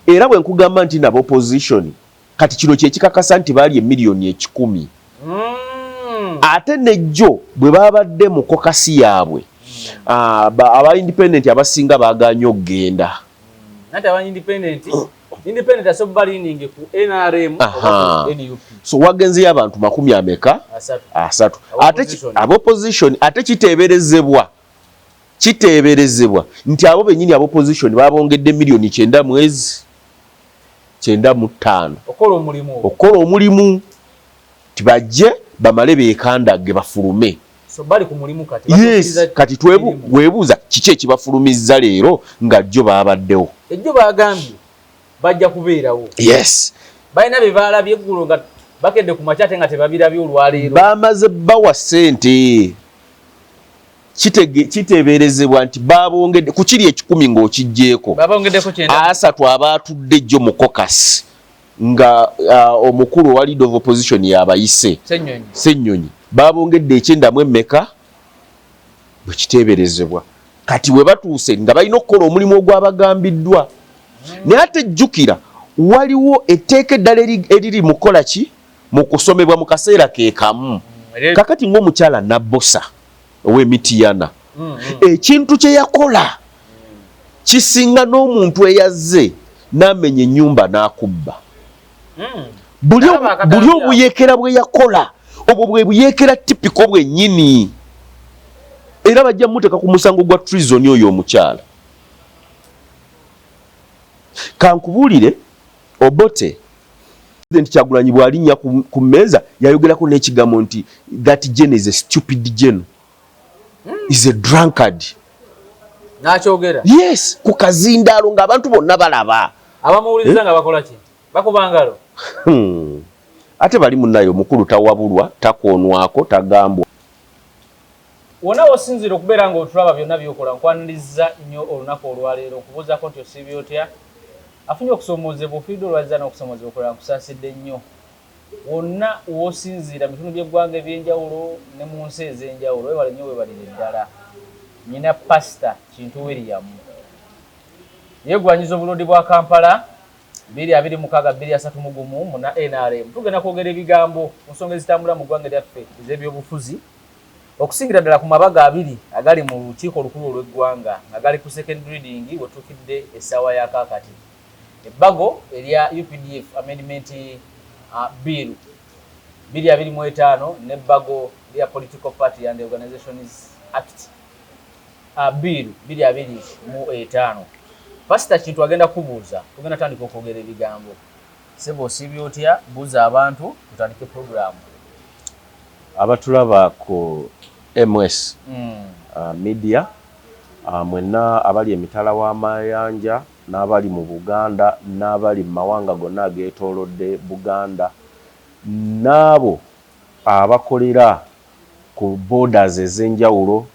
era bwe nkugamba nti nabo opposition kati kino kyekikakasa nti baali emiliyoni 10 ate nejjo bwe babadde mu kokasi yaabwe aba independent abasinga baganye okgenda nati aba independent asobalining ku NRM NUP so wagenzeyo abantu 30 ate abo opposition ate kiteeberezebwa nti abo bennyini abo opposition babongedde miliyoni 9 mwezi 9.5 okola omulimu tibajje bamale beekandage bafulume so bali ku mulimu kati yes kati webuuza kiki ekibafulumizza leero nga jjo babaddewo ejjo bagambye bajja kubeerawo yes balina bye baalabye eggulo nga bakedde ku makyate nga tebabirabye olwaleero bamaze bawa ssente kiteeberezebwa nti babongedde ku kiri 10 ng'okijjeeko babongeddeko 3 abaatudde jjo mu kokasi nga omukulu wa leader of opposition yabayise Ssennyonyi babongedde 9 mu emmeka bwe kiteeberezebwa kati we batuuse nga balina okukola omulimu ogwabagambiddwa naye ate jjukira waliwo etteeka eddala eriri mu kukola ki mu kusomebwa mu kaseera ke kamu kakati ng'omukyala Nabbosa ow'Emitiyana ekintu kye yakola kisinga n'omuntu eyazze n'amenya ennyumba n'akubba buli obuyeekera bwe yakola obwo bwe buyeekera tipiko bwennyini era bajja muteeka ku musango gwa treason oyo omukyala kankubuulire Obote President Kyagulanyi bw'alinnya ku mmeeza yayogerako n'ekigambo nti that gen is a stupid gen is a drunkard n'akyogera yes ku kazindaalo ng'abantu bonna balaba abamuwuliriza nga bakola ki bakubangalo ate bali munnayo omukulu tawabulwa takoonwako tagambwa wona wosinzira okubeera ng'otulaba byonna byokola nkwaniriza nnyo olunaku olwaleero okubuuzaako nti osiibye otya afunye okusomoozebwa ofiidde olwaziza n'okusomoozebwa okola nkusaasidde nnyo wonna wosinzira bitundu by'eggwanga eby'enjawulo ne mu nsi ez'enjawulo webale nnyo webalire ddala nyina pasita Kintu William yeegwanyiza obulodi bwa Kampala 2263 muna NRM tugenda kwogera ebigambo ku nsonga ezitambula mu ggwanga lyaffe ez'ebyobufuzi okusingira ddala ku mabaga abiri agali mu lukiiko olukulu olw'eggwanga agali ku second reading wetuukidde essaawa ya kaakati ebbago erya UPDF amendment bill 225 n'ebbago lya Political Party and Organizations Act bill 225 Pastor Kintu agenda kubuuza tugenda tandika okwogera ebigambo sebo osiibye otya buuza abantu tutandike program abatulaba ku MS media mwenna abali emitala w'amayanja n'abali mu Buganda n'abali mu mawanga gonna ageetoolodde Buganda n'abo abakolera ku borders ez'enjawulo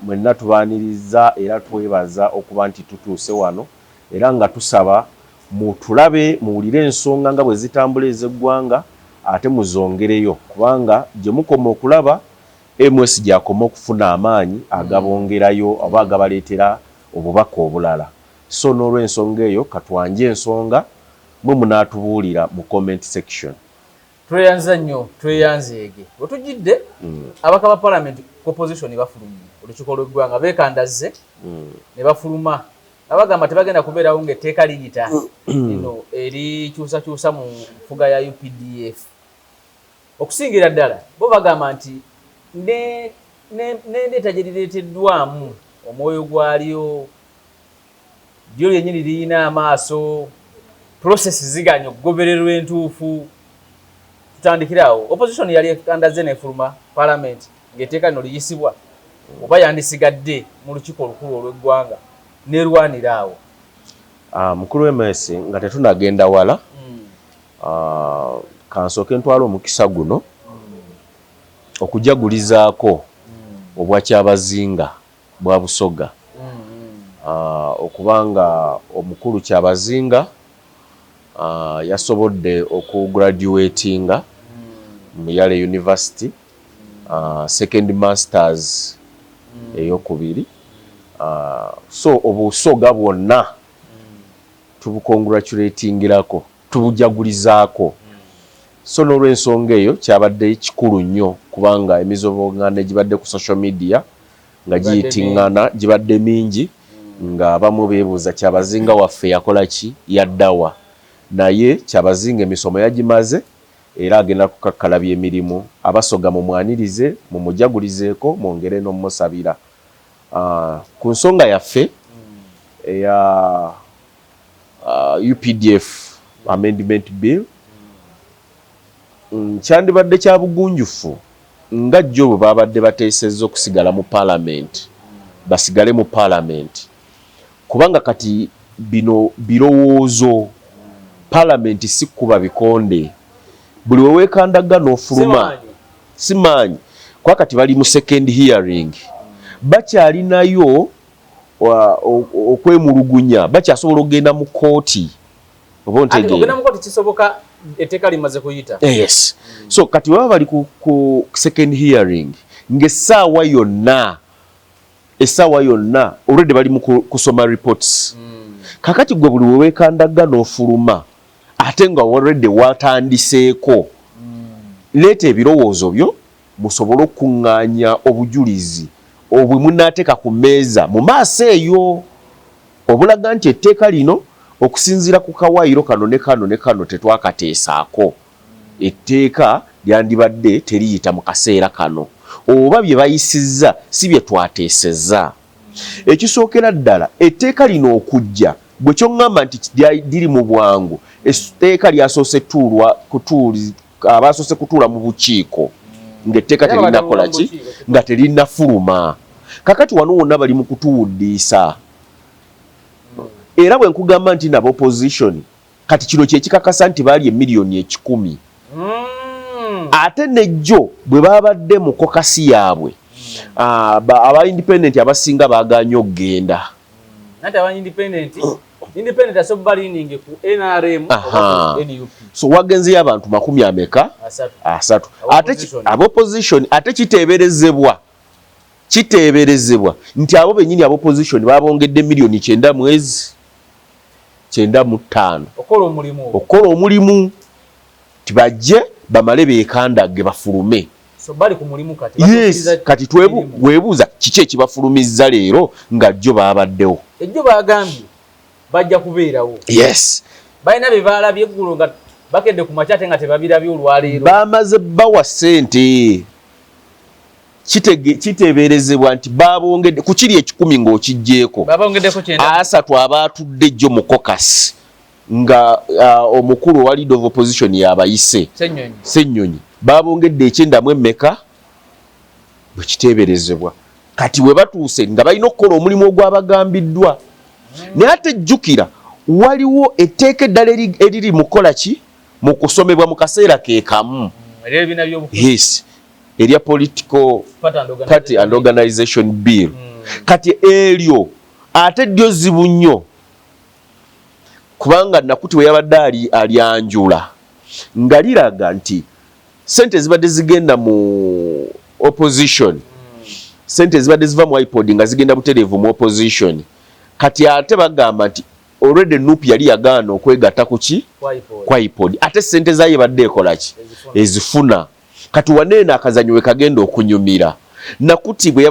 mwenna tubaaniriza era twebaza okuba nti tutuuse wano era nga tusaba mutulabe muwulire ensonga nga bwe zitambula ez'eggwanga ate muzongereyo kubanga gye mukoma okulaba MS gyakoma okufuna amaanyi agabongerayo oba agabaleetera obubaka obulala so n'olw'ensonga eyo katwanje ensonga mwe munaatubuulira mu comment section. Tweyanza nnyo tweyanzeege wetujjidde abaka ba parliament opposition bafulumye olukiiko lw'eggwanga beekandazze ne bafuluma abagamba tebagenda kubeerawo ng'etteeka liyita ino erikyusakyusa mu nfuga ya UPDF okusingira ddala bo bagamba nti n'endeeta gye lireeteddwamu omwoyo gwalyo lyo lyennyini lirina amaaso process ziganya okugobererwa entuufu tutandikirawo opposition yali ekandazze n'efuluma parliament ng'etteeka lino liyisibwa oba yandisigadde mu lukiiko olukulu olw'eggwanga nerwanira awo mukulu w'MS nga tetunagenda wala kansooke ntwala omukisa guno okujagulizaako obwa Kyabazinga bwa Busoga okubanga omukulu Kyabazinga yasobodde okugraduatinga mu Yale University second masters eyokubiri so obusoga bwonna tubukongratulatingirako tubujagulizaako so n'olw'ensonga eyo kyabadde kikulu nnyo kubanga emizoboŋŋanda egibadde ku social media nga giyitiŋŋana gibadde mingi nga abamu beebuuza Kyabazinga waffe yakola ki yaddawa naye Kyabazinga emisomo yagimaze era agenda kukakkalabya emirimu abasoga mumwanirize mumujagulizeeko mwongere n'omusabira ku nsonga yaffe eya UPDF amendment bill kyandibadde kya bugunjufu nga jjo bwe babadde bateesezza okusigala mu parliament basigale mu parliament kubanga kati bino birowoozo parliament si kuba bikonde buli we weekandaga n'ofuluma simanyi kwa kati bali mu second hearing bakyalinayo okwemulugunya bakyasobola okugenda mu kooti oba ontegeera kisoboka etteeka limaze kuyita yes so kati baba bali ku second hearing ng'essaawa yonna already bali mu kusoma reports kakati gwe buli we weekandaga n'ofuluma ate nga already watandiseeko leeta ebirowoozo byo musobole okuŋŋaanya obujulizi obwe munaateeka ku mmeeza mu maaso eyo obulaga nti etteeka lino okusinziira ku kawaayiro kano ne kano ne kano tetwakateesaako etteeka lyandibadde teriyita mu kaseera kano oba bye bayisizza si bye twateesezza ekisookera ddala etteeka lino okujja bwe kyoŋŋamba nti liri mu bwangu etteeka lyasoose abasoose kutuula mu bukiiko ng'etteeka terinakola ki nga terinafuluma kakati wano wonna bali mu kutuwuddiisa era bwe nkugamba nti nabo opposition kati kino kyekikakasa nti baali emiliyoni 10 ate nejjo bwe babadde mu kokasi yaabwe aba independent abasinga baaganye okugenda nati aba independent asobola leaning ku NRM NUP so wagenzeyo abantu 30 ate abo opposition ate kiteeberezebwa nti abo bennyini abo opposition babongedde miliyoni 9 mwezi 9.5 okola omulimu tibajje bamale beekandage bafulume so bali ku mulimu kati yes kati weebuuza kiki ekibafulumizza leero nga jjo baabaddewo ejjo baagambye bajja kubeerawo yes balina bye baalabye eggulu nga bakedde ku makyate nga tebabirabye olwaleero bamaze bawa ssente kiteeberezebwa nti babongedde ku kiri 10 ng'okijjeeko babongeddeko 3 abaatudde jjo mu kokasi nga omukulu wa leader of opposition yabayise Ssennyonyi babongedde 9 mu emmeka bwe kiteeberezebwa kati we batuuse nga balina okukola omulimu ogwabagambiddwa naye ate jjukira waliwo etteeka eddala eriri mu kukola ki mu kusomebwa mu kaseera ke kamu yes erya political party and organization bill kati eryo ate ddyo zibu nnyo kubanga Nakuti we yabadde alyanjula nga liraga nti sente zibadde zigenda mu opposition sente zibadde ziva mu iPod nga zigenda butereevu mu opposition kati ate bagamba nti already NUP yali yagaana okwegatta ku ki kwa iPod ate sente zaye badde ekola ki ezifuna kati waneena akazanyo we kagenda okunyumira Nakuti bwe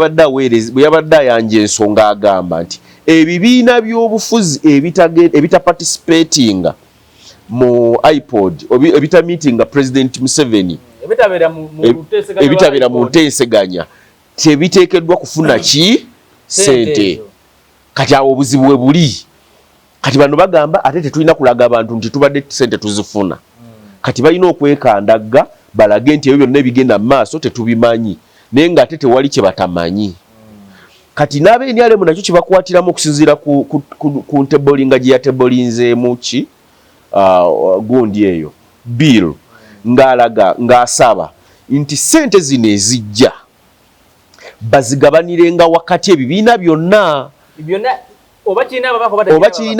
yabadde ayanja ensonga agamba nti ebibiina by'obufuzi ebitaparticipatinga mu iPod ebitamitinga President Museveni ebitabeera mu nteeseganya tebiteekeddwa kufuna ki sente kati awo obuzibu we buli kati bano bagamba ate tetulina kulaga abantu nti tubadde sente tuzifuna kati balina okwekandaga balage nti ebyo byonna ebigenda mu maaso tetubimanyi naye nga ate tewali kye batamanyi kati n'abenyalemu nakyo kibakwatiramu okusinziira ku ntebolinga gye yatebolinzeemu ki gundi eyo bill ng'alaga ng'asaba nti sente zino ezijja bazigabanirenga wakati ebibiina byonna oba kirina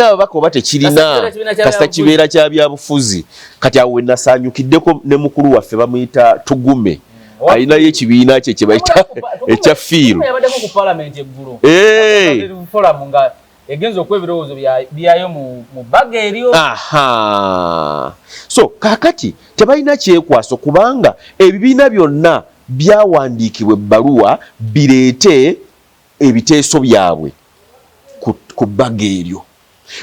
ababaka oba tekirina kasita kibeera kya byabufuzi kati awo wenasaanyukiddeko ne mukulu waffe bamuyita Tugume alinayo ekibiina kye kye bayita ekya fiiru egenzo okwebirowozo byayo mu baga eryo. Aha. So kakati tebalina kyekwaso kubanga ebibiina byonna byawandiikibwa ebbaluwa bireete ebiteeso byabwe ku baga eryo.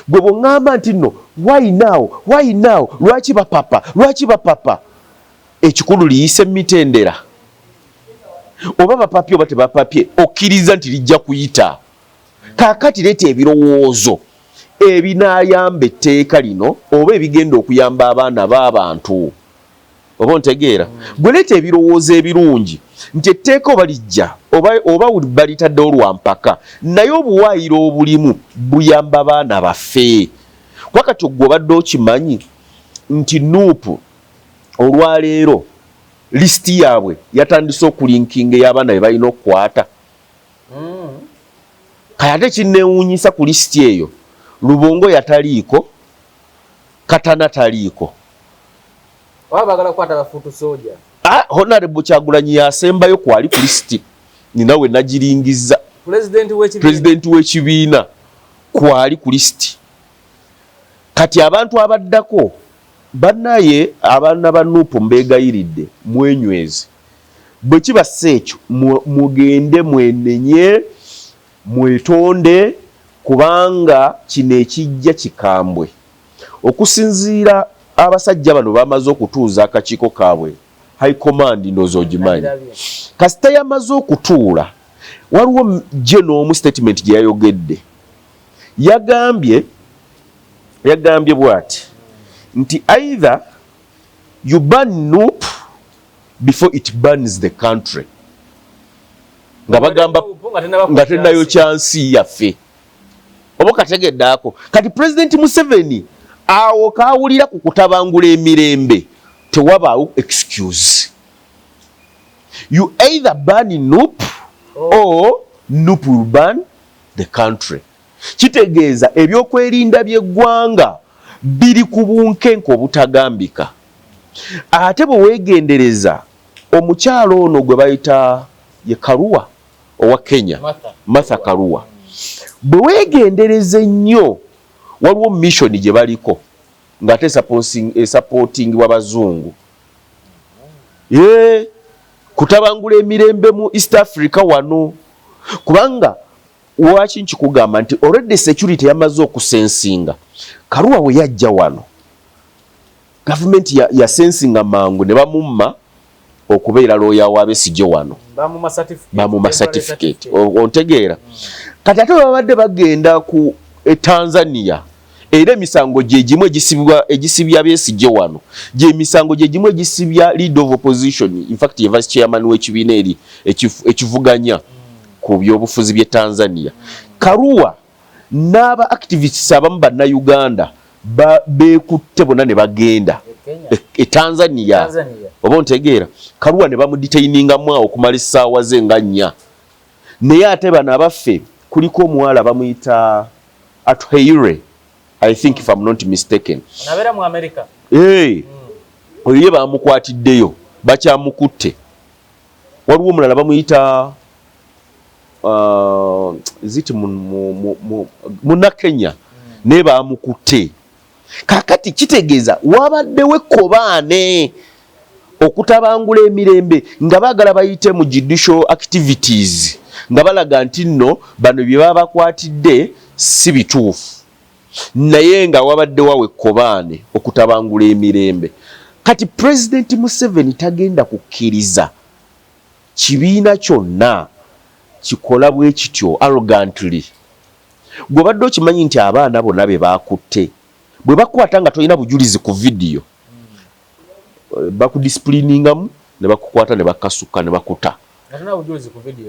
Gwe bw'oŋŋamba nti nno why now lwaki bapapa ekikulu liyise mitendera oba bapapye oba tebapapye okkiriza nti lijja kuyita. Kaakati leeta ebirowoozo ebinaayamba etteeka lino oba ebigenda okuyamba abaana b'abantu. Oba ontegeera? Gwe leeta ebirowoozo ebirungi nti etteeka oba lijja oba balitaddewo lwa mpaka naye obuwaayiro obulimu buyamba abaana baffe. Wakati gwe obadde okimanyi nti Nuupu olwaleero lisiti yaabwe yatandise okulinkinga ey'abaana be balina okukwata. Kaya ate kinneewuunyisa ku lisiti eyo Lubongo yataliiko, Katana taliiko. Wabagala kukwata bafuutu soja. Honorable Kyagulanyi yasembayo kwali ku lisiti. Nina we nagiringizza. President w'ekibiina kwali ku lisiti. Kati abantu abaddako bannaye abaana ba Nuupu mbeegayiridde mwenyweze. Bwe kibassa ekyo mugende mwenenye mwetonde kubanga kino ekijja kikambwe. Okusinziira abasajja bano bamaze okutuuza akakiiko kaabwe high command ndowooza ogimanyi. Kasita yamaze okutuula waliwo gye n'omu statement gye yayogedde. Yagambye bw'ati nti either you ban Nuupu before it bans the country. Nga bagamba nga tennayo kyansi yaffe. Oba kategedde ako. Kati President Museveni awo kaawulira ku kutabangula emirembe tewabaawo excuse. You either ban Nuupu or Nuupu will ban the country. Kitegeeza ebyokwerinda by'eggwanga biri ku bunkenke obutagambika. Ate bwe weegendereza omukyalo ono gwe bayita ye Karua owa Kenya, Martha Karua. Bwe weegendereza ennyo waliwo mission gye baliko ng'ate supporting w'abazungu. Kutabangula emirembe mu East Africa wano. Kubanga waki nkikugamba nti already security yamaze okusensinga. Karua we yajja wano government ya sensinga mangu ne bamumma okubeera lawyer wa Besigye wano. Bamuma certificate. Ontegeera. Kati ate babadde bagenda ku Tanzania era emisango gye gimu egisibya Besigye wano. Gye misango gye gimu egisibya lead of opposition. In fact ye vice chairman w'ekibiina eri ekivuganya ku byobufuzi by'e Tanzania. Karua n'aba activists abamu bannayuganda beekutte bonna ne bagenda Tanzania. Oba ontegeera? Karua ne bamudetainingamu awo okumala essaawa ze nga 4. Naye ate bano abaffe kuliko omuwala bamuyita Atuheire, I think if I'm not mistaken. Nabeera mu America. Oyo ye bamukwatiddeyo bakyamukutte. Waliwo omulala bamuyita ziti muna Kenya ne bamukutte. Kakati kitegeeza wabaddewo ekkobaane okutabangula emirembe nga baagala bayite mu judicial activities nga balaga nti nno bano bye baba bakwatidde si bituufu naye nga wabadde wawe ekkobaane okutabangula emirembe. Kati President Museveni tagenda kukkiriza kibiina kyonna kikola bwe kityo arrogantly. Gwe badde okimanyi nti abaana bonna be baakutte bwe bakwata nga tolina bujulizi ku video bakudiscipliningamu ne bakukwata ne bakasuka ne bakuta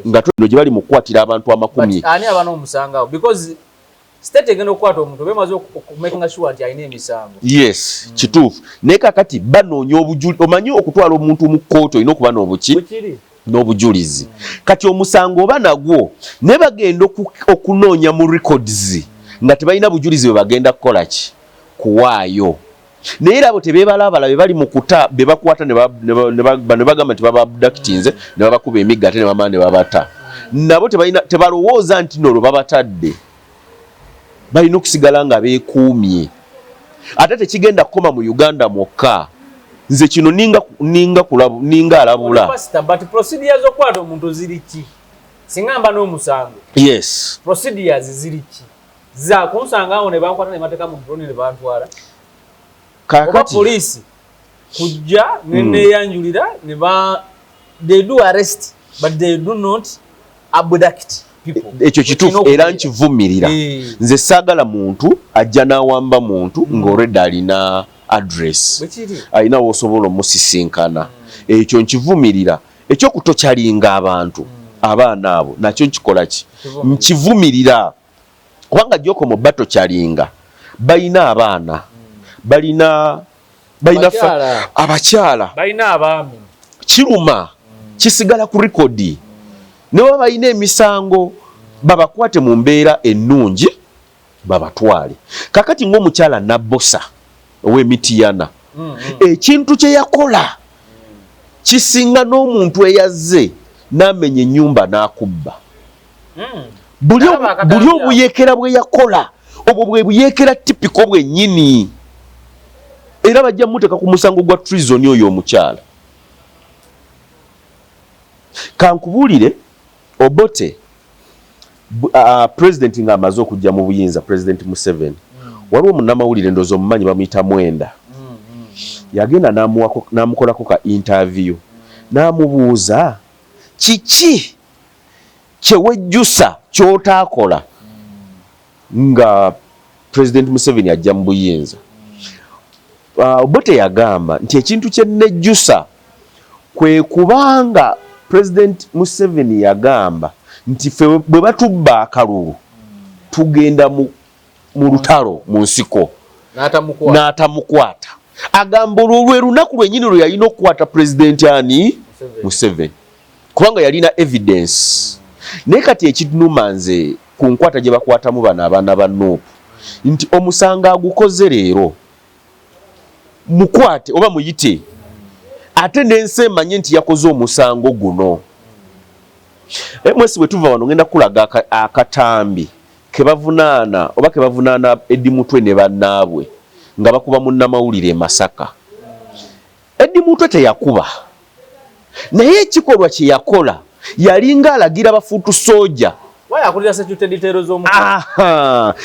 nga tolino gye bali mu kukwatira abantu 10. Ani abana omusangawo because state egenda okukwata omuntu bemaze okumakinga sure nti alina emisango. Yes, kituufu. Naye kakati banoonya obujulizi. Omanyi okutwala omuntu mu kkooti olina okuba n'obujulizi. Kati omusango oba nagwo ne bagenda okunoonya mu records nga tebalina bujulizi bwe bagenda kukola ki kuwaayo. Naye era abo tebeebalabala be bali mu kuta be bakwata ne bagamba nti baba abductinze ne babakuba emigga ate ne bamala ne babata. Nabo tebalowooza nti nolwo babatadde. balina okusigala nga beekuumye ate tekigenda kukoma mu Uganda mwokka nze kino ninga alabula but procedures zokwata omuntu ziri ki singa mba n'omusango yes procedures ziri ki za kunsanga awo ne bankwata ne mateka mu drone ne bantwala kakati police kujja ne yanjulira ne ba they do arrest but they do not abduct people ekyo kituufu era nkivumirira nze saagala muntu ajja n'awamba muntu ng'olwedde alina address alina w'osobola omusisinkana ekyo nkivumirira ekyokutokyalinga abantu abaana abo nakyo nkikola ki nkivumirira kubanga gyoko mu batokyalinga balina abaana balina abakyala balina abaami kiruma kisigala ku rekodi ne baba balina emisango babakwate mu mbeera ennungi babatwale kakati ng'omukyala Nabbosa ow'Emityana ekintu kye yakola kisinga n'omuntu eyazze n'amenya ennyumba n'akubba buli obuyeekera bwe yakola obwo bwe buyeekera tipiko bwennyini era bajja muteeka ku musango gwa treason oyo omukyala kankubuulire Obote president ng'amaze okujja mu buyinza president Museveni waliwo munnamawulire ndoozi omumanyi bamuyita Mwenda yagenda n'amukolako ka interview n'amubuuza kiki kyewejjusa ky'otaakola nga president Museveni ajja mu buyinza Obote yagamba nti ekintu kye nnejjusa kwe kubanga president Museveni yagamba nti ffe bwe batubba akalulu tugenda mu lutalo mu nsiko n'atamukwata agamba olwo lwe lunaku lwennyini lwe yalina okukwata president ani Museveni kubanga yalina evidence naye kati ekinuma nze ku nkwata gye bakwatamu bano abaana ba Nuupu nti omusango agukoze leero mukwate oba muyite ate n'ensi emanye nti yakoze omusango guno mwesi bwe tuva wano ngenda kulaga akatambi kebavunaana oba kebavunaana Eddi Mutwe ne bannaabwe nga bakuba munnamawulire e Masaka Eddi Mutwe teyakuba naye ekikolwa kye yakola yalinga alagira bafuutu soja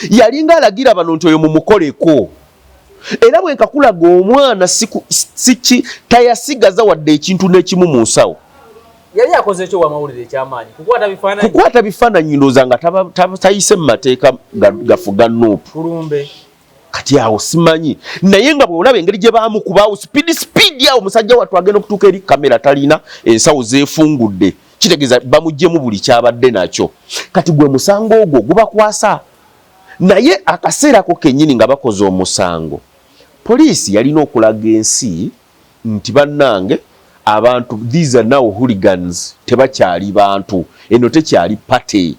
yalinga alagira bano nti oyo mumukoleko era bwe nkakulaga omwana siki tayasigaza wadde ekintu n'ekimu mu nsawo yali akoze ekyo wamawulire ekyamaanyi kukwata bifaananyi ndooza nga tayise mu mateeka gafuga Nuupu kulumbe kati awo simanyi naye nga bw'olaba engeri gye baamukubaawo sipiidi awo omusajja wattu agenda okutuuka eri kamera talina ensawo zeefungudde kitegeeza bamuggyemu buli kyabadde nakyo kati gwe musango ogwo gubakwasa naye akaseera ako kennyini nga bakoze omusango poliisi yalina okulaga ensi nti bannange abantu these are now hooligans tebakyali bantu eno tekyali pate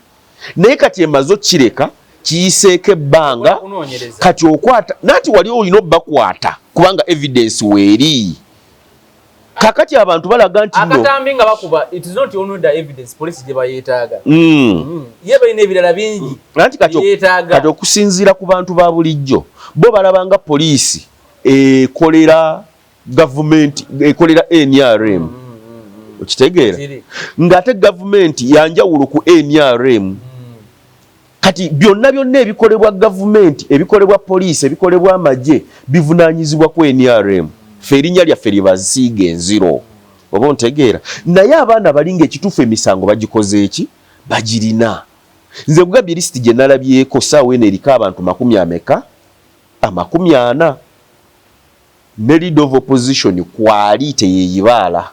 naye kati emaze okireka kiyiseeko ebbanga kati okwata nati wali olina obbakwata kubanga evidence weeri kakati abantu balaga nti akatambi nga bakuba it is not only the evidence police gye bayeetaaga ye balina ebirala bingi nanti kati okusinziira ku bantu ba bulijjo bo balabanga poliisi ekolera government ekolera NRM okitegeera ng'ate gavumenti yanjawulo ku NRM kati byonna ebikolebwa gavumenti ebikolebwa poliisi ebikolebwa amagye bivunaanyizibwa ku NRM ffe erinnya lyaffe libasiiga enziro oba ontegeera naye abaana balinga ekituufu emisango bagikoze eki bagirina nze kugambye lisiti gye nalabyeko saawa eno eriko abantu 40 ne leader of opposition kwali teyeyibaala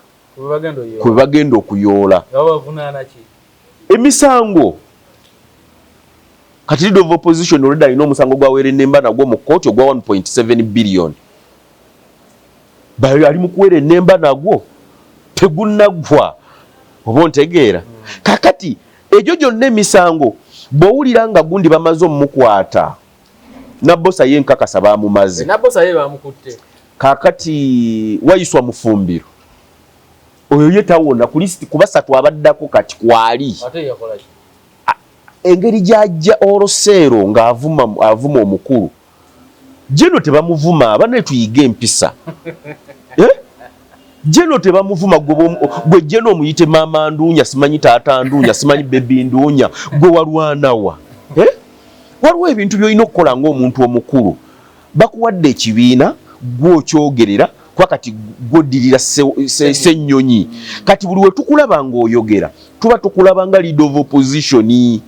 kwe bagenda okuyoola emisango kati leader of opposition olwedde alina omusango gwawera ennemba nagwo mu kkooti ogwa 1.7 billion ali mu kuwera ennemba nagwo tegunaggwa oba ontegeera kakati egyo gyonna emisango bw'owulira nga gundi bamaze omumukwata Nabbosa ye nkakasa baamumaze Nabbosa ye baamukutte kakati wayiswa mufumbiro oyo ye tawona ku lisiti ku basatu abaddako kati kwali engeri gy'ajja Oloseero ng'avuma omukulu Jeno tebamuvuma abana tuyiga empisa Jeno tebamuvuma gwe Jeno omuyite maama Nduunya simanyi taata Nduunya simanyi bebi Nduunya gwe walwanawa waliwo ebintu by'olina okukola ng'omuntu omukulu bakuwadde ekibiina gw'okyogerera kwa kati gw'oddirira ssennyonyi kati buli we tukulaba ng'oyogera tuba tukulaba nga leader of opposition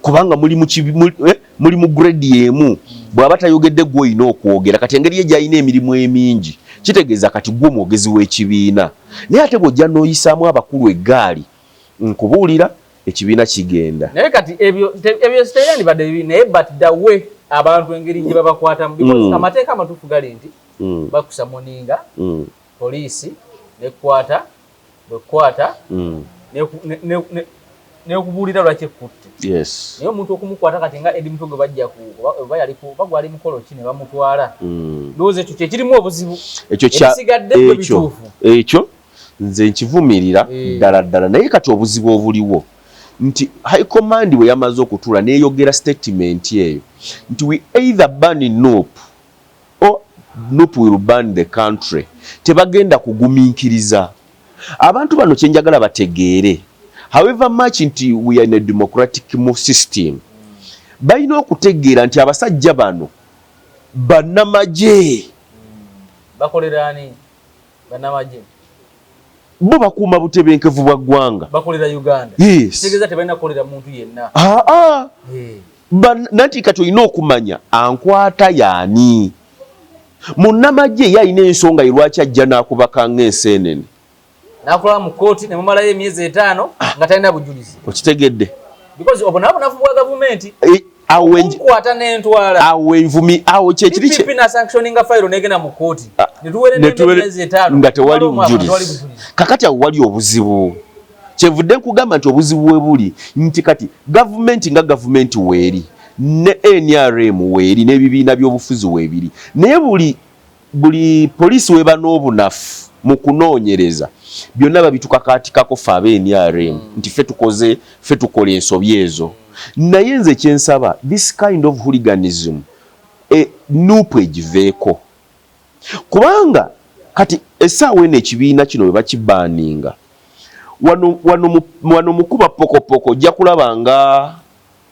kubanga muli mu grade emu bw'aba tayogedde gw'olina okwogera kati engeri ye gy'alina emirimu emingi kitegeeza kati gwe mwogezi w'ekibiina naye ate bw'ojja n'oyisaamu abakulu eggaali nkubuulira ekibiina kigenda naye kati ebyo sitayandibadde bibi naye but the way abantu engeri gye babakwatamu because amateeka amatuufu gali nti bakusamoninga poliisi nekwata bwekwata nekubuulira lwaki ekutte naye omuntu okumukwata kati nga Eddie Mutogo bajja bagwali mukolo ki ne bamutwala ndowooza ekyo kyekirimu obuzibu ekisigadde bwe bituufu ekyo nze nkivumirira ddala naye kati obuzibu obuliwo nti high command we yamaze okutuula n'eyogera statement eyo nti we either ban Nuup or Nuup will ban the country tebagenda kugumiikiriza abantu bano kyenjagala bategeere however much nti we are in a democratic system balina okutegeera nti abasajja bano bannamagye bakoleraani bannamagye bo bakuuma butebenkevu bwa ggwanga bakolera Uganda tegeeza tebalina kukolera muntu yenna nanti kati olina okumanya ankwata yaani munnamagye ye alina ensonga lwaki ajja n'akubaka ng'enseenene nakola mu kooti ne mumalayo emyezi 5 nga talina bujulizi okitegedde because obunafu bwa gavumenti kwata n'entwala awo kyekiri pipi na sanctioning file negena mu kooti netuwere n'emyezi 5 nga tewali bujulizi kakati awo wali obuzibu kyevudde nkugamba nti obuzibu bwe buli nti kati gavumenti nga gavumenti weeri ne NRM weeri n'ebibiina by'obufuzi weebiri naye buli poliisi weba n'obunafu mu kunoonyereza byonna babitukakaatikako fe aba NRM nti fe tukola ensobi ezo naye nze kyensaba this kind of hooliganism Nuup egiveeko kubanga kati essaawa eno ekibiina kino bwe bakibaaninga wano mukuba pokopoko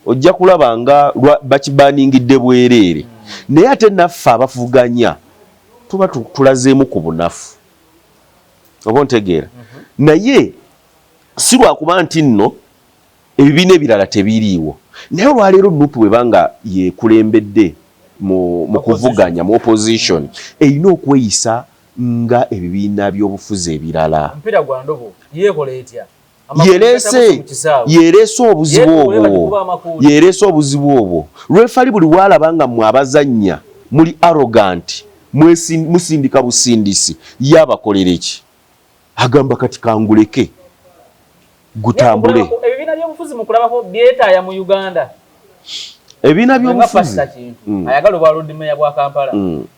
ojja kulaba nga bakibaaningidde bwereere naye ate naffe abavuganya tuba tulazeemu ku bunafu oba ontegeera naye si lwakuba nti nno ebibiina ebirala tebiriiwo naye olwaleero Nuup webanga yeekulembedde mu kuvuganya mu opposition erina okweyisa nga ebibiina by'obufuzi ebirala mpira gwa ndobo yeekola etya yeereese obuzibu obwo lwefali buli waalaba nga mmwe abazannya muli arrogant musindika busindisi yabakolera eki agamba kati kanguleke gutambule ebibiina by'obufuzi mukulabako byetaaya mu Uganda ebibiina by'obufuzi ayagala obwa road mayor bwa Kampala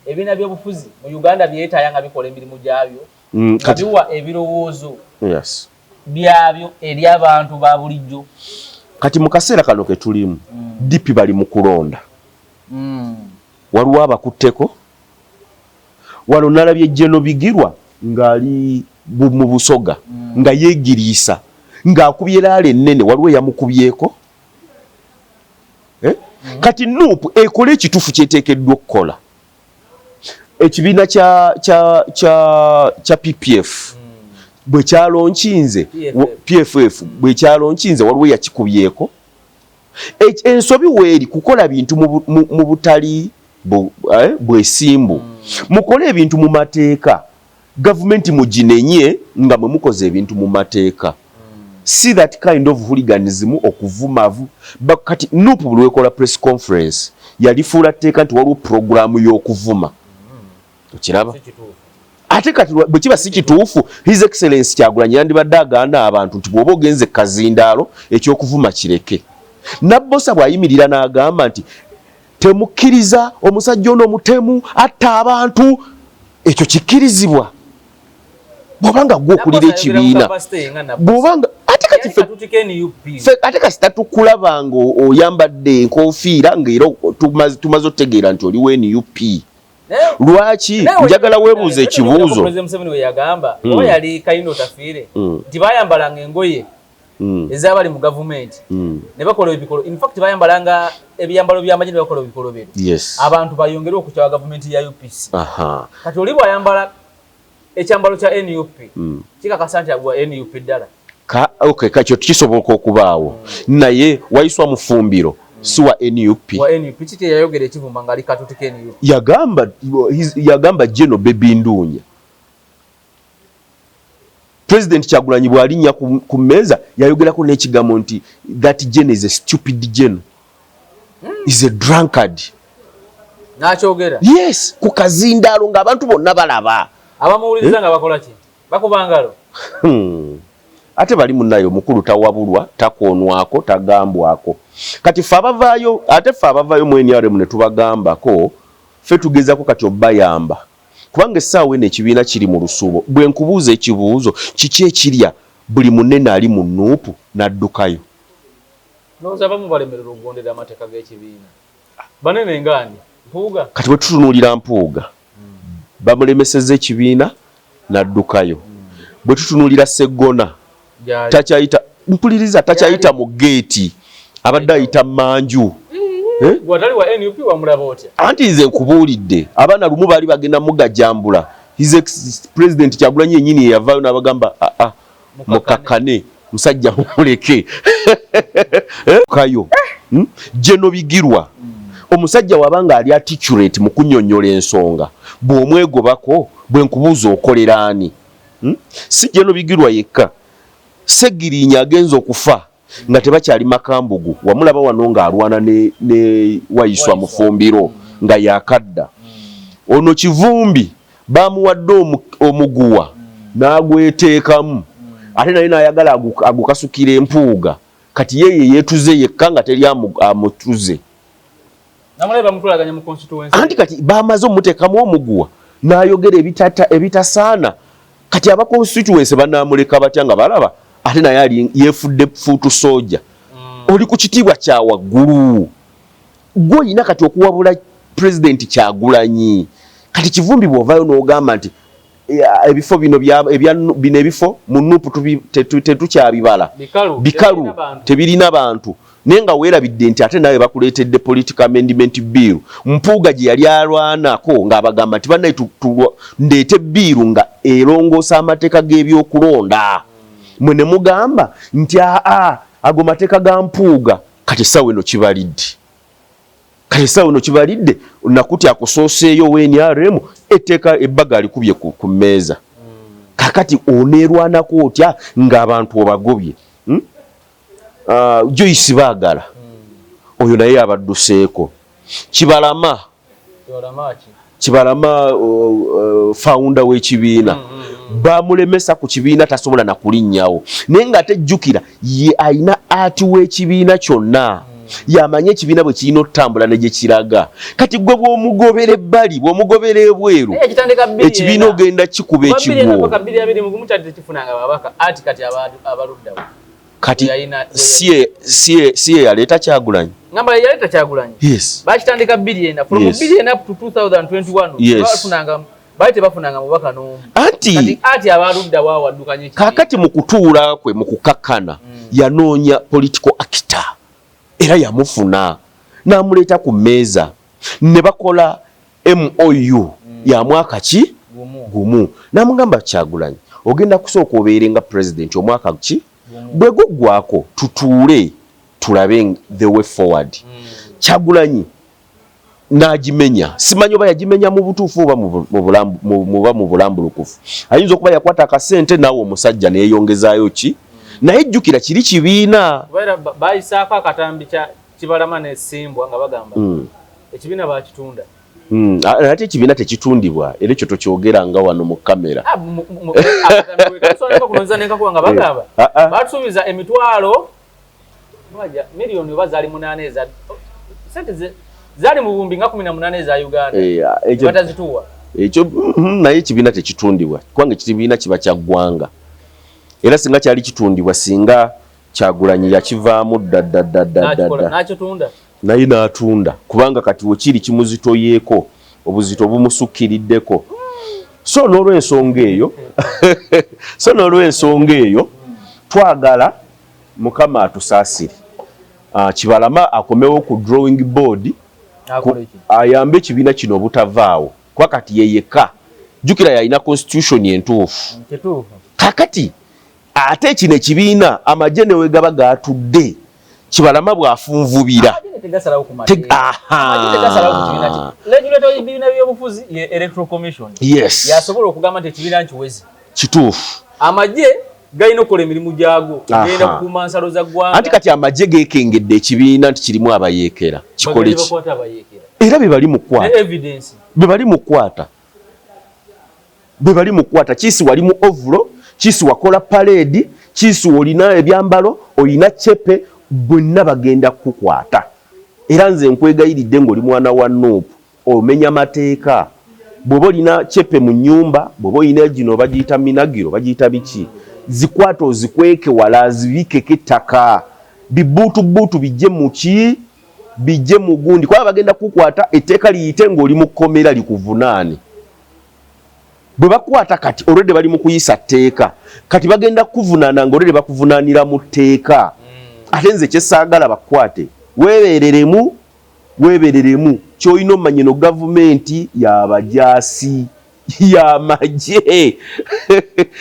ebibiina by'obufuzi mu Uganda byetaaya nga bikola emirimu gyabyo nga biwa ebirowoozo byabyo eri abantu ba bulijjo kati mu kaseera kano ke tulimu DP bali mu kulonda waliwo abakutteko wano nalabye Jeno Bigirwa ng'ali mu Busoga nga yeegiriisa ng'akubye laala ennene waliwo yamukubyeko kati Nuup ekola ekituufu kyeteekeddwa okukola ekibiina kya PPF bwe kyalonkinze PFF bwe kyalonkinze waliwo yakikubyeko ensobi weeri kukola bintu mu butali bwesimbu mukole ebintu mu mateeka gavumenti muginenye nga mwe mukoze ebintu mu mateeka see that kind of hooliganism okuvumavu kati Nuup buli wekola press conference yalifuula tteeka nti waliwo programu y'okuvuma okiraba ate kati bwe kiba si kituufu His Excellency Kyagulanyi yandibadde agamba abantu nti bw'oba ogenze kazindaalo ekyokuvuma kireke Nabbosa bw'ayimirira n'agamba nti temukkiriza omusajja ono mutemu atta abantu ekyo kikkirizibwa bwobanga gwo okulira ekibiina bwobanga ate kati ate kasita tukulabanga oyambadde enkofiira ng'era tumaze otegeera nti oli wa NUP. Lwaki njagala weebuuza ekibuuzo President Museveni we yagamba oba yali Kayino Tafiire nti bayambalanga engoye ezabali mu gavumenti ne bakola ebikolo, in fact bayambalanga ebyambalo by'amagye ne bakola ebikolo bye. Abantu bayongera okukyawa gavumenti ya UPC. Kati oli bwayambala ekyambalo kya NUP kikakasa nti agwa NUP ddala. Okay, kakyo kisoboka okubaawo naye wayiswa mu ffumbiro si wa NUP. Wa NUP kiti yayogera ekivumba ngali katutike NUP. Yagamba General Baby Ndunya. President Kyagulanyi bw'alinnya ku mmeeza yayogerako n'ekigambo nti that gen is a stupid gen. Is a drunkard. N'akyogera? Yes, ku kazindaalo ng'abantu bonna balaba. Abamuwuliriza nga bakola ki? Bakuba ngalo? Ate bali munnayo mukulu tawabulwa, takoonwako, tagambwako. Kati ffe abavaayo mu NRM ne tubagambako, ffe tugezako kati obbayamba. Kubanga essaawa eno ekibiina kiri mu lusuubo. Bwe nkubuuza ekibuuzo, kiki ekirya buli munene ali mu Nuupu n'addukayo? Nooza bamu balemerera okugondera amateeka g'ekibiina. Banene ngani? Mpuuga? Kati bwe tutunuulira Mpuuga, bamulemesezza ekibiina n'addukayo. Bwe tutunuulira Sseggona, mpuliriza takyayita mu geeti, abadde ayita Manju. Gwatali wa NUP wamulaba otya? Anti nze nkubuulidde abaana lumu baali bagenda mugajambula. His President Kyagulanyi yennyini yavaayo n'abagamba mukakane musajja mumuleke kayo Jeno Bigirwa omusajja wabanga ali articulate mu kunnyonnyola ensonga bw'omwegobako bwe nkubuuza okolera ani? Si Jeno Bigirwa yekka, Segirinya agenza okufa nga tebakyali Makambugu, wamulaba wano ng'alwana ne Wayiswa Mufumbiro nga yakadda. Ono Kivumbi bamuwadde omuguwa n'agweteekamu ate naye n'ayagala agukasukira Empuuga, kati yeye yeetuze yekka nga teri amutuze. Anti kati bamaze omuteekamu omuguwa n'ayogera ebitasaana, kati aba constituency banaamuleka batya nga balaba ate naye ali yeefudde fuutu soja. Oli ku kitiibwa kya waggulu. Gwe olina kati okuwabula President Kyagulanyi. Kati Kivumbi bw'ovaayo n'ogamba nti ebifo bino ebifo mu Nuupu tetukyabibala. Bikalu tebirina bantu. Naye nga weerabidde nti ate nawe bakuleetedde political amendment bill. Mpuuga gye yali alwanako ng'abagamba nti bannaye ndeete biiru nga erongoosa amateeka g'ebyokulonda. Mwe ne mugamba nti ago mateeka ga Mpuuga kati essaawa eno kibalidde. Kati essaawa eno kibalidde nakuti akusooseeyo NRM etteeka ebbaga alikubye ku mmeeza. Kakati oneerwanako otya ng'abantu obagobye? Joyce Baagala oyo naye abadduseeko. Kibalama founder w'ekibiina bamulemesa ku kibiina tasobola na kulinnyawo, naye nga tejjukira ye ayina ati w'ekibiina kyonna yamanye ekibiina bwe kirina otutambula ne gye kiraga. Kati gwe bw'omugobera ebbali bw'omugobera ebweru ekibiina ogenda kikuba ekigwo. Kati siye yaleeta Kyagulanyi. Ngamba yaleeta Kyagulanyi. Yes. Bakitandika billion from billion up to 2021. Yes. Baite bafunanga mubaka no. Ati abaludda wawaddukanye. Kakati mu kutuula kwe mu kukakkana yanoonya political actor era yamufuna n'amuleeta ku mmeeza ne bakola MOU ya mwaka ki gumu. N'amugamba Kyagulanyi ogenda kusooka obeere nga president omwaka ki bwe guggwako tutuule tulabe the way forward. Kyagulanyi n'agimenya, simanyi oba yagimenya mu butuufu oba mu bulambulukufu. Ayinza okuba yakwata akasente naawe omusajja neeyongezaayo ki, naye jjukira kiri kibiina. Bayisaako akatambi Kibalama n'Essimbwa nga bagamba ekibiina baakitunda. Ate ekibiina tekitundibwa era ekyo tokyogera nga wano mu kamera. Batusuubiza emitwalo miliyoni oba zaali 8 eza sente zaali mu bumbi nga 18 eza Uganda. Batazituwa. ekyo naye ekibiina tekitundibwa kubanga ekibiina kiba kya ggwanga era singa kyali kitundibwa singa Kyagulanyi yakivaamu n'akitunda naye n'atunda kubanga kati wekiri kimuzitoyeeko obuzito bumusukiriddeko so n'olw'ensonga eyo twagala Mukama atusaasire Kibalama akomewo ku drawing board ayambe ekibiina kino obutavaawo kuba kati yeyeka jjukira yalina constitution entuufu kakati ate kino ekibiina amagye ne we gaba gaatudde Kibalama bw'afunvubira yasobola okugamba nti ekibiina nkiwezi kituufu amagye galina okukola emirimu gyago genda kukuuma nsalo za ggwanga anti kati amagye geekengedde ekibiina nti kirimu abayeekera kikole ki era be bali mu kwata kiisi wali mu ovulo kiisi wakola parade kiisi olina ebyambalo olina cepe bonna bagenda kukwata era nze nkwegayiridde ng'oli mwana wa Nuupu omenya mateeka bw'oba olina cepe mu nnyumba bw'oba olina gino bagiyita minagiro bagiyita biki zikwata ozikweke wala zibikeko ettaka bibuutubuutu bijje muki bijje mu gundi kuba bagenda kukwata etteeka liyite ng'oli mu kkomera likuvunaane bwe bakwata kati olwedde bali mu kuyisa tteeka kati bagenda kuvunaana ng'olwedde bakuvunaanira mu tteeka ate nze kyesaagala bakwate weebereremu kyolina omanye no gavumenti y'abajaasi y'amagye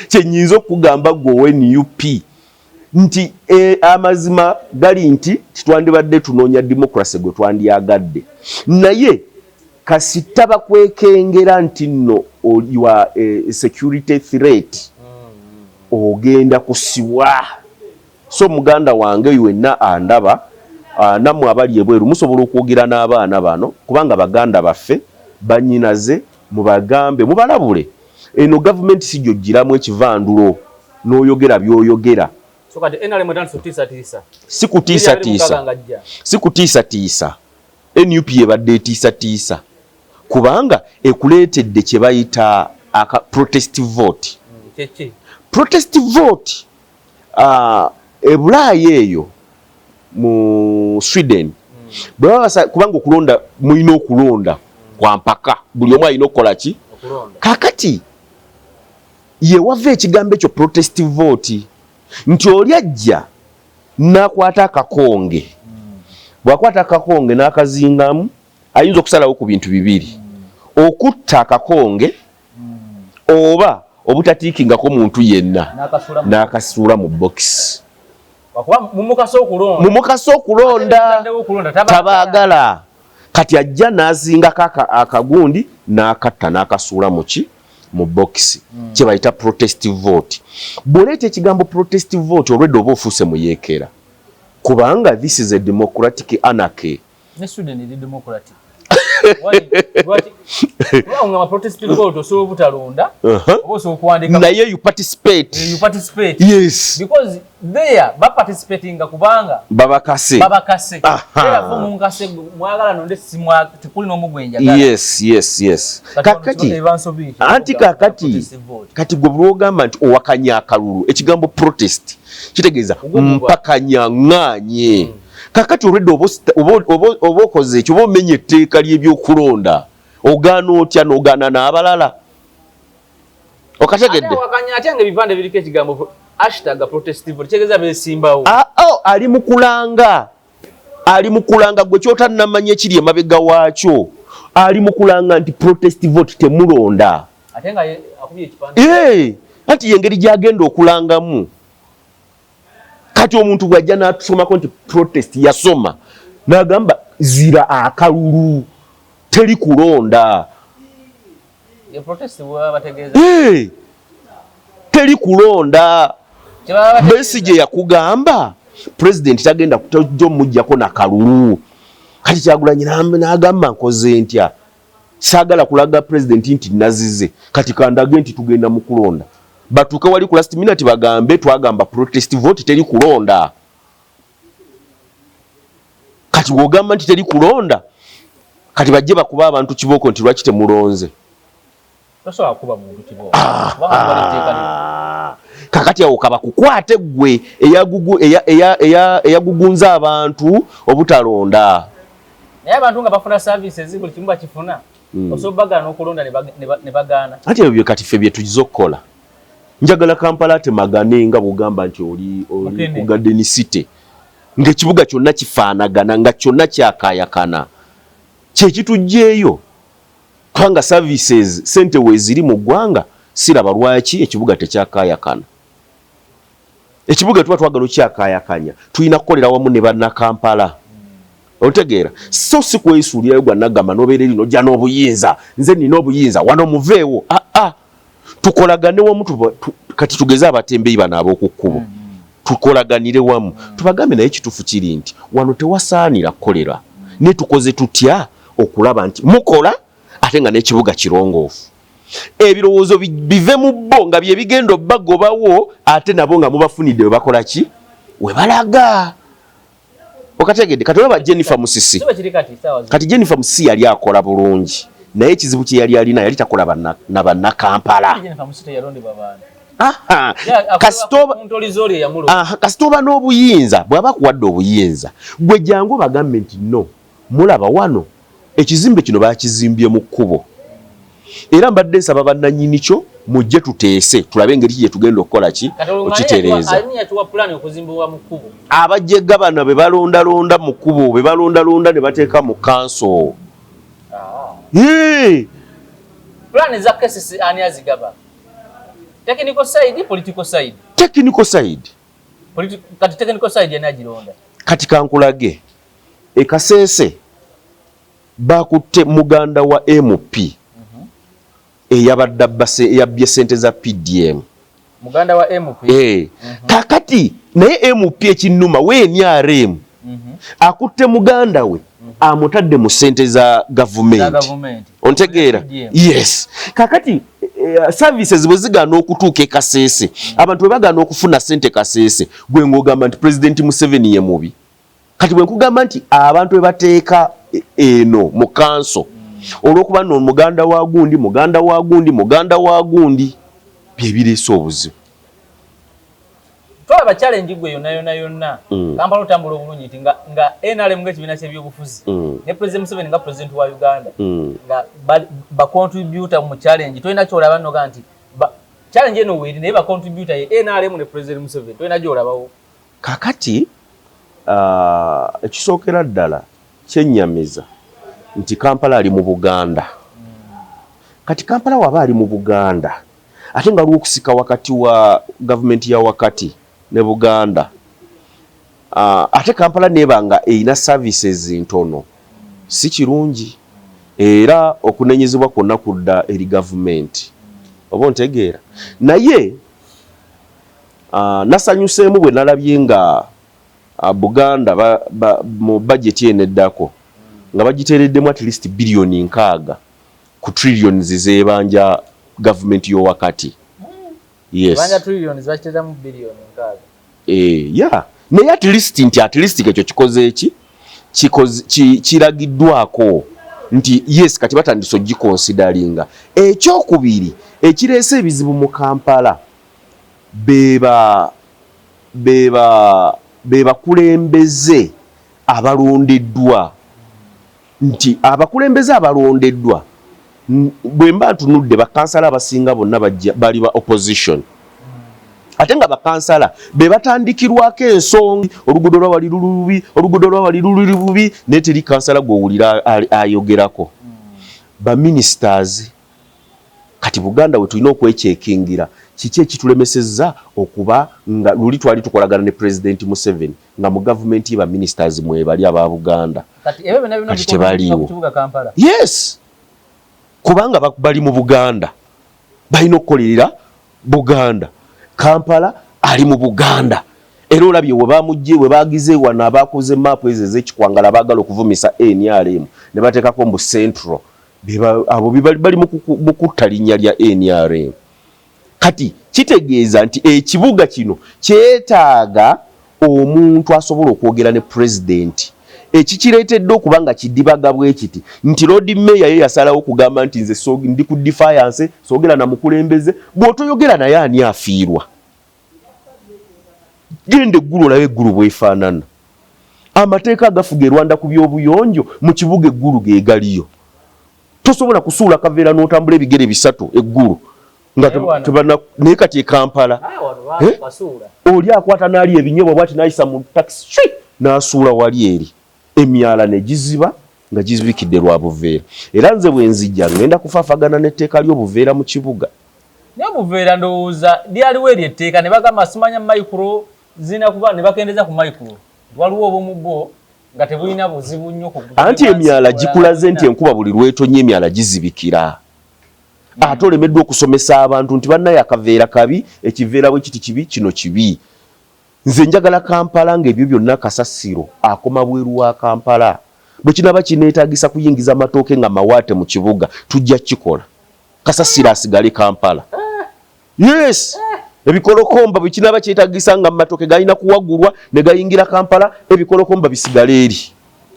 kyenyinza okugamba gwe NUP nti amazima gali nti titwandibadde tunoonya democracy gwe twandyagadde naye kasita bakwekengera nti nno you are a security threat ogenda kusibwa so muganda wange wenna andaba nammwe abali ebweru musobola okwogera n'abaana bano kubanga baganda baffe banyinaze mubagambe mubalabule eno gavumenti si gy'oggiramu ekivandulo n'oyogera by'oyogera sikutiisatiisa NUP yebadde etiisatiisa kubanga ekuleetedde kye bayita protest vote protest vote ebulaayi eyo mu Sweden kubanga okulonda mulina okulonda kwa mpaka buli omu alina okukola ki kakati ye wava ekigambo ekyo protest vote nti oli ajja n'akwata akakonge bw'akwata akakonge n'akazingamu ayinza okusalawo ku bintu bibiri okutta akakonge oba obutatiikingako muntu yenna n'akasuula mu bokisi mumukaso okulonda tabaagala kati ajja n'azingako akagundi n'akatta n'akasuula muki mu bokisi kye bayita protest vote bw'oleeta ekigambo protest vote olwedde oba ofuuse muyeekera kubanga this is a democratic anarchy naye you participate yes because they are participating kubanga babakase mwagala nonde simwa tikuli n'omugwenja yes kakati anti kakati kati gwe bwogamba nti owakanya akalulu ekigambo protest kitegeeza mpakanya ng'anye kakati olwedde oba okoze ekyo oba omenya etteeka ly'ebyokulonda ogaana otya n'ogaana n'abalala okategedde ate nga ebipande biriko ekigambo #protestive kitegeeza beesimbawo ali mu kulanga gwe kyotannamanya ekiri emabega waakyo ali mu kulanga nti protest vote temulonda ate nga akubye ekipande anti yengeri gyagenda okulangamu kati omuntu bwajja n'atusomako nti protest yasoma n'agamba zira akalulu teri kulonda teri kulonda Besigye yakugamba president tagenda kutojja omujjako na kalulu kati Kyagulanyi n'agamba nkoze ntya saagala kulaga president nti nazize kati kandage nti tugenda mu kulonda batuuke wali ku last minute bagambe twagamba protest vote teri kulonda kati wogamba nti teri kulonda kati bajje bakuba abantu kiboko nti lwaki temulonze tosobola kuba muntu kibo kakati awo kaba kukwate gwe eyagugunza abantu obutalonda naye abantu nga bafuna services buli kimu bakifuna osobagana okulonda ne bagaana ate ebyo kati ffe bye tugize okukola njagala Kampala temagane nga bugamba nti oli ku Garden City ng'ekibuga kyonna kifaanagana nga kyonna kyakaayakana kyekitujjeeyo kubanga services sente weeziri mu ggwanga siraba lwaki ekibuga tekyakaayakana ekibuga tuba twagala okyakaayakanya tulina kukolera wamu ne bannakampala otegeera so si kwesuulirayo gwa Nagamba n'obeera eri n'ojja n'obuyinza nze nina obuyinza wano muveewo tukolagane wamu kati tugeze abatembeeyi bano ab'oku kkubo tukolaganire wamu tubagambe naye kituufu kiri nti wano tewasaanira kukolera ne tukoze tutya okulaba nti mukola ate nga n'ekibuga kirongoofu ebirowoozo bive mu bo nga bye bigenda obbagobawo ate nabo nga mubafunidde we bakola ki we balaga okategedde kati olaba Jennifer Musisi kati Jennifer Musisi yali akola bulungi naye ekizibu kye yali alina yali takola na bannakampala kasitoba n'obuyinza bw'aba kuwadde obuyinza gwe jangu bagambe nti no mulaba wano ekizimbe kino bakizimbye mu kkubo era mbadde nsaba bannannyini kyo mujje tuteese tulabe engeri ki gye tugenda okukola ki okitereeza abajjegga bano be balondalonda mu kkubo be balondalonda ne bateeka mu kanso plan za cases ani azigaba technical side political side kati technical side yana agironda kati kankulage ekaseese bakutte muganda wa MP eyabbye sente za PDM muganda wa MP kakati naye MP ekinnuma we NRM akutte muganda we amutadde mu sente za government ontegeera yes kakati services bwe zigaana okutuuka ekaseese abantu bwe bagaana okufuna sente kaseese gwe ng'ogamba nti President Museveni ye mubi kati bwe nkugamba nti abantu bwe bateeka eno mu kanso olw'okuba nno muganda wa gundi bye bireese obuzibu twalaba challenge gwe yonna Kampala otambula obulungi nti nga NRM ng'ekibiina ky'ebyobufuzi ne President Museveni nga President wa Uganda nga bacontributor mu challenge tolina kyolaba nnoga nti challenge eno weeri naye bacontributor ye NRM ne President Museveni tolina gyolabawo kakati ekisookera ddala kyennyamiza nti Kampala ali mu Buganda kati Kampala waba ali mu Buganda ate nga lw'okusika wakati wa gavumenti ya wakati ne Buganda ate Kampala nebanga eyina services ntono si kirungi era okunenyezebwa kwonna kudda eri gavumenti oba ontegeera naye nasanyuseemu bwe nalabye nga Buganda mu budget eneddako nga bagiteereddemu at least billioni 6 ku trillions zebanja government yo wakati yes banja trillions bakiteeramu billioni 6 naye at least ekyo kikoze kiragiddwako nti yes kati batandise ogiconsideringa ekyokubiri ekireese ebizibu mu Kampala bakulembeze abalondeddwa nti abakulembeze abalondeddwa bwe mba ntunudde bakansala abasinga bonna bali ba opposition ate nga bakansala be batandikirwako ensonga oluguudo lwawali luli bubi naye teri kansala gw'owulira ayogerako baministers kati Buganda we tulina okwekyekingira kiki ekitulemesezza okuba nga luli twali tukolagana ne President Museveni nga mu gavumenti ye baministers mwe bali aba Buganda kati tebaliiwo yes kubanga bali mu Buganda balina okukolerera Buganda Kampala ali mu Buganda era olabye we bagize wano abakoze map ezo ez'ekikwangala baagala okuvumisa NRM ne bateekako mu central abo bali mu kutta linnya lya NRM kati kitegeeza nti ekibuga kino kyetaaga omuntu asobola okwogera ne president ekikireetedde okuba nga kidibaga bwe kiti nti Lord Mayor ye yasalawo okugamba nti nze ndi ku defiance soogera na mukulembeze bw'otoyogera naye ani afiirwa genda eggulu olabe eggulu bwefaanana amateeka agafuga Rwanda ku by'obuyonjo mu kibuga eggulu ge galiyo tosobola kusuula kaveera n'otambula ebigere bisatu eggulu nga naye kati e Kampala oli akwata n'ali ebinyoobwa bw'ati n'ayisa mu takisi n'asuula wali eri emyala ne giziba nga gizibikidde lwa buveera era nze bwe nzijja ngenda kufaafagana n'etteeka ly'obuveera mu kibuga naye obuveera ndowooza lyaliwo eryo etteeka ne bagamba simanya micro zina kuba ne bakendeza ku micro waliwo obumu bwo nga tebulina buzibu nnyo anti emyala gikulaze nti enkuba buli lwetonya emyala gizibikira ate olemeddwa okusomesa abantu nti bannaye akaveera kabi ekiveera bwe kiti kibi kino kibi nze njagala Kampala ng'ebyo byonna kasasiro akoma bweru wa Kampala bwe kinaba kineetaagisa kuyingiza amatooke nga mawaate mu kibuga tujja kikola kasasiro asigale Kampala yes ebikolokomba bwe kinaba kyetaagisa nga amatooke galina kuwagulwa ne gayingira Kampala ebikolokomba bisigale eri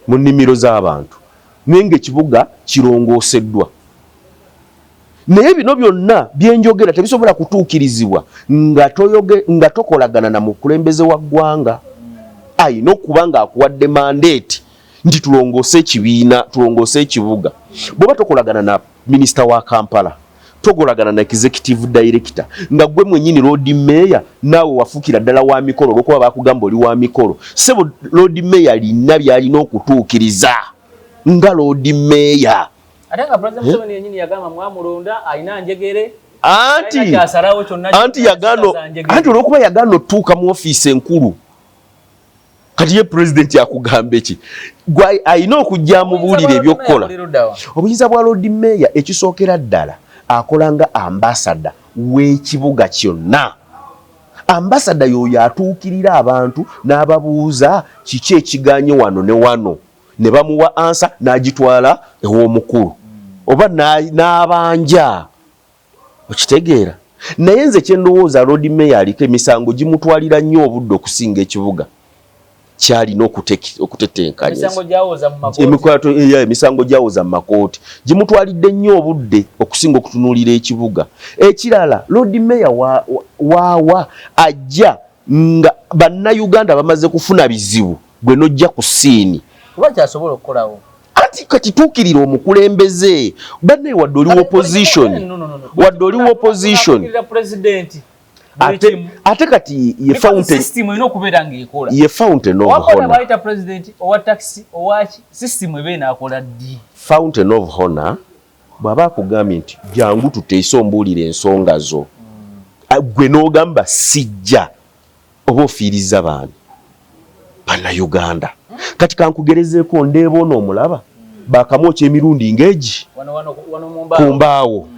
mu nnimiro z'abantu naye ng'ekibuga kirongooseddwa naye bino byonna byenjogera tebisobola kutuukirizibwa nga tokolagana na mukulembeze wa ggwanga ayina okuba ng'akuwadde mandate nti tulongoose ekibiina tulongoose ekibuga bw'oba tokolagana na minisita wa Kampala tokolagana na executive director nga gwe mwennyini Lord Mayor naawe wafuukira ddala wa mikolo olw'okuba bakugamba oli wa mikolo sebo Lord Mayor alina by'alina okutuukiriza nga Lord Mayor Atanga President Museveni yennyini yagamba mwamulonda alina njegere anti olw'okuba yagaana otuuka mu ofiisi enkulu kati ye president yakugamba eki gwe alina okujja mubuulira ebyokukola obuyinza bwa Lord Mayor ekisookera ddala akola nga ambasada w'ekibuga kyonna ambasada y'oyo atuukirira abantu n'ababuuza kiki ekiganye wano ne wano ne bamuwa ansa n'agitwala ew'omukulu oba n'abanja okitegeera naye nze kye ndowooza Lord Mayor aliko emisango gimutwalira nnyo obudde okusinga ekibuga kyalina okutetenkanya emisango gyawooza mu makooti gimutwalidde nnyo obudde okusinga okutunuulira ekibuga ekirala Lord Mayor waawa ajja nga bannayuganda bamaze kufuna bizibu gwe nojja ku siini kuba kyasobola okukolawo anti kati tuukirira omukulembeze banne wadde oli opposition ate kati ye fountain system ino okubeera ng'ekola ye fountain of honor baita president owa taxi owaki system ebe naakola ddi fountain of honor bw'aba akugambye nti jangu tuteese ombuulire ensonga zo gwe n'ogamba sijja oba ofiiriza baani bannayuganda kati kankugerezeeko ndeeba onoomulaba bakamwoka emirundi ng'egi ku mbaawo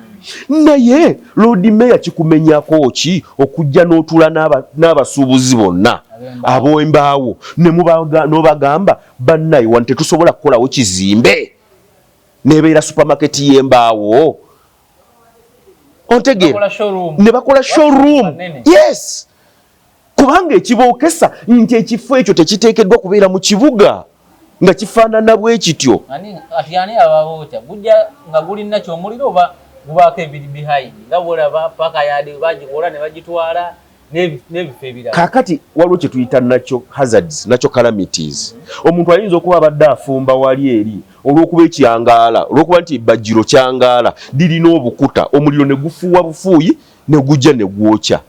naye Lord Mayor kikumenyako ki okujja n'otuula n'abasuubuzi bonna ab'embaawo n'obagamba bannaye wano tetusobola kukolawo kizimbe nebeera supermarket y'embaawo ontegeera ne bakola showroom yes kubanga ekibookesa nti ekifo ekyo tekiteekeddwa kubeera mu kibuga nga kifaanana bwe kityo ati ani ababoota gujja nga gulina kyomuliro oba gubaako ebiri behind nga bolaba paka yadi bagikola ne bagitwala n'ebifo ebirala kaakati waliwo kye tuyita nakyo hazards nakyo calamities omuntu ayinza okuba abadde afumba wali eri olw'okuba ekyangaala olw'okuba nti ebbajjiro kyangaala lirina obukuta omuliro ne gufuuwa bufuuyi ne gujja ne gwokya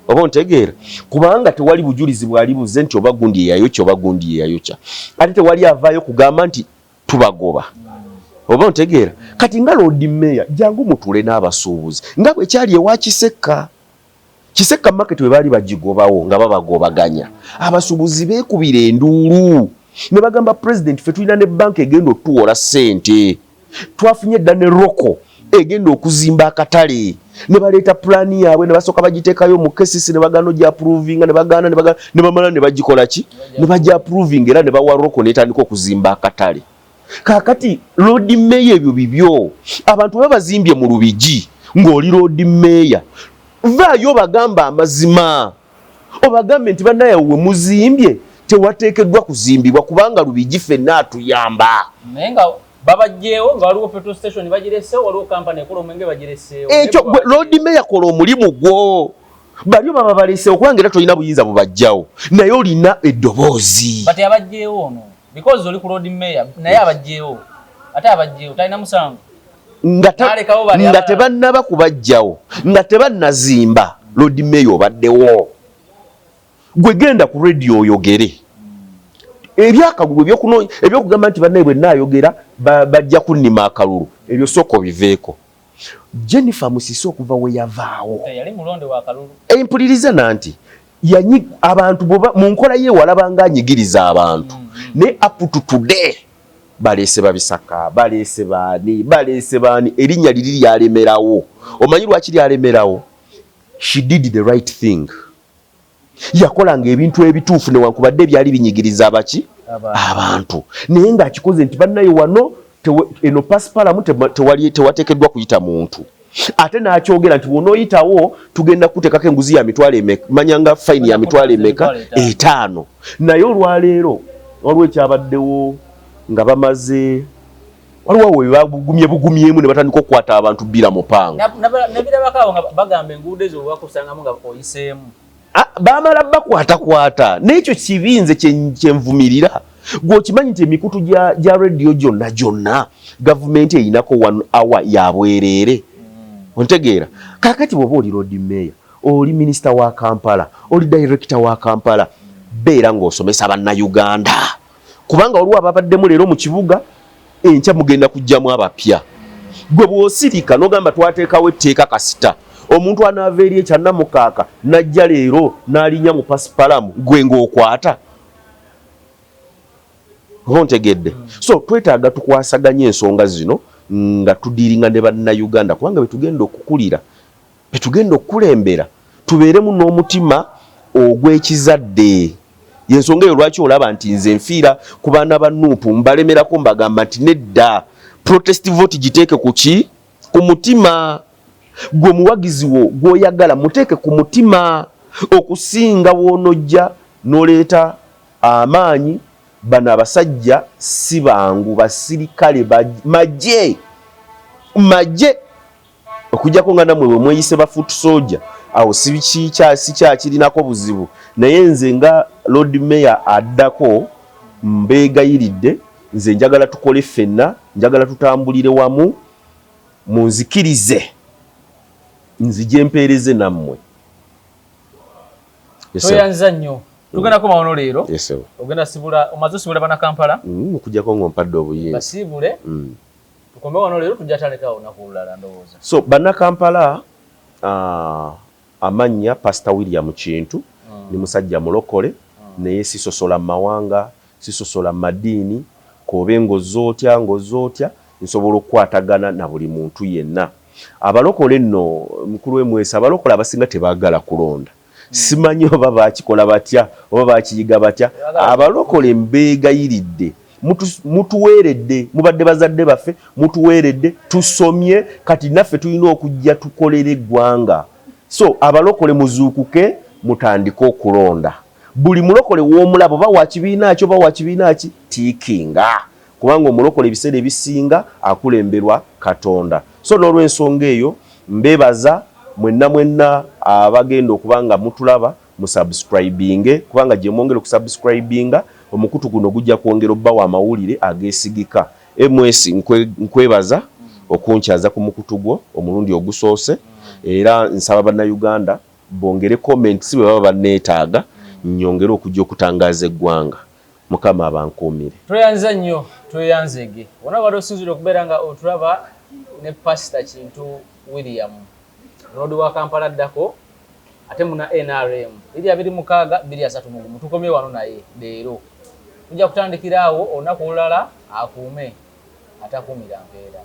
oba ontegeera kubanga tewali bujulizi bwali buze nti oba gundi yeyayokya oba gundi yeyayokya ate tewali avaayo kugamba nti tubagoba oba ontegeera kati nga Lord Mayor jangu mutuule n'abasuubuzi nga bwe kyali ewa Kisekka market we baali bagigobawo nga babagobaganya abasuubuzi beekubira enduulu ne bagamba president ffe tulina ne banka egenda otuwola ssente twafunye edda ne roko egenda okuzimba akatale ne baleeta pulaani yaabwe ne basooka bagiteekayo mu kesisi ne bagaana ogya approvinga ne bamala ne bagikola ki ne bajja approving era ne bawa roko n'etandika okuzimba akatale kaakati Lord Mayor ebyo bibyo abantu babazimbye mu Lubigi ng'oli Lord Mayor vaayo bagamba amazima obagambe nti bannaye we muzimbye tewateekeddwa kuzimbibwa kubanga Lubigi ffenna atuyamba. Naye nga babajjeewo nga waliwo petrol station bagireseewo, waliwo kampani ekola omwenge bagireseewo. Ekyo Lord Mayor kola omulimu gwo. Bali baba baleseewo kubanga era tolina buyinza bubajjawo. Naye olina eddoboozi. Bati abajjeewo ono. Because oli ku Lord Mayor naye abajjeewo. Ate abajjeewo talina musango. Nga tebannaba kubajjawo. Nga tebannazimba Lord Mayor obaddewo. Gwe genda ku radio oyogere. Ebyakagugu ebyokugamba nti bannaye bwe naayogera bajja kunnima akalulu. Ebyo soko biveeko. Jennifer Musisi okuva we yavaawo. Yali mulonde wa kalulu. Empuliriza nanti abantu mu nkola ye walabanga anyigiriza abantu. Ne up to today balese babisaka, balese baani erinnya liri lyalemerawo. Omanyi lwaki lyalemerawo? She did the right thing. Yakolanga ebintu ebituufu newankubadde byali binyigiriza abantu. Naye ng'akikoze nti bannaye wano eno pasipalamu tewateekeddwa kuyita muntu. Ate n'akyogera nti bw'onooyitawo tugenda kuteekako enguzi ya mitwalo emeka, manyanga fayini ya mitwalo emeka 5. Naye olwaleero waliwo ekyabaddewo nga bamaze waliwo we bugumyemu ne batandika okukwata abantu bbira mupango. Nebirabakaawo nga bagamba enguudo ezo wakusangamu nga oyiseemu. Baamala bakwata n'ekyo kibinze kyenvumirira. Gwokimanyi nti emikutu gya radio gyonna gavumenti eyinako 1 hour ya bwereere. Ontegeera? Kakati bw'oba oli Lord Mayor, oli minisita wa Kampala, oli director wa Kampala, beera ng'osomesa bannayuganda. Kubanga waliwo ababaddemu leero mu kibuga, enkya mugenda kujjamu abapya. Gwe bw'osirika n'ogamba twateekawo etteeka kasita, omuntu anaava eri ekyannamukaaka n'ajja leero n'alinnya mu pasipalamu gwe ng'okwata. Ontegedde? So twetaaga tukwasaganya ensonga zino nga tudiringa ne bannayuganda kubanga betugenda okukulira, betugenda okukulembera, tubeeremu n'omutima ogw'ekizadde. Yensonga eyo lwaki olaba nti nze nfiira ku baana ba Nuupu mbalemerako mbagamba nti nedda protest vote giteeke ku ki? Ku mutima. Gwe muwagizi wo gw'oyagala muteeke ku mutima okusinga w'onojja n'oleeta amaanyi. Bano abasajja si bangu, basirikale maje okujjako nga namwe bwe mweyise ba foot soldier awo si kyakirinako buzibu. Naye nze nga Lord Mayor addako mbeegayiridde, nze njagala tukole ffenna, njagala tutambulire wamu, munzikirize nzije mpeereze nammwe. Toyanza nnyo. Tugenda ko mawono leero. Yes sir. Ogenda sibula omaze sibula bana Kampala. Okujjako ng'ompadde obuyinza. Basibule. Tukombe wano leero tujja talekawo nakulala ndowooza. So bana Kampala amannya Pastor William Kintu ni musajja mulokole naye sisosola mawanga, sisosola madiini, kobengo zootya nsobola okukwatagana na buli muntu yenna. Abalokole nno mukulu w'emwesa abalokole abasinga tebaagala kulonda. Simanyi oba bakikola batya oba bakiyiga batya. Abalokole mbeegayiridde mutuweeredde, mubadde bazadde baffe, mutuweeredde, tusomye, kati naffe tulina okujja tukolere eggwanga. So abalokole muzuukuke, mutandike okulonda. Buli mulokole w'omulabo oba wa kibiina ki oba wa kibiina ki tiikinga, kubanga omulokole ebiseera ebisinga akulemberwa Katonda. So n'olw'ensonga eyo mbeebaza mwenna abagenda okubanga mutulaba mu subscribing, kubanga gye mwongera okusubscribinga omukutu guno gujja kwongera obba wa mawulire ageesigika. MS nkwebaza okunkyaza ku mukutu gwo omulundi ogusoose, era nsaba bannayuganda bongere comments bwe baba banneetaaga nnyongere okujja okutangaza eggwanga. Mukama abankuumire. Tweyanza nnyo, tweyanzege. Wona wali osinzire okubeera nga otulaba ne Pastor Kintu William Road wa Kampala ddako ate muna NRM 226 tukomye wano naye leero tujja kutandikira awo olunaku olulala akuume atakuumira mpeera.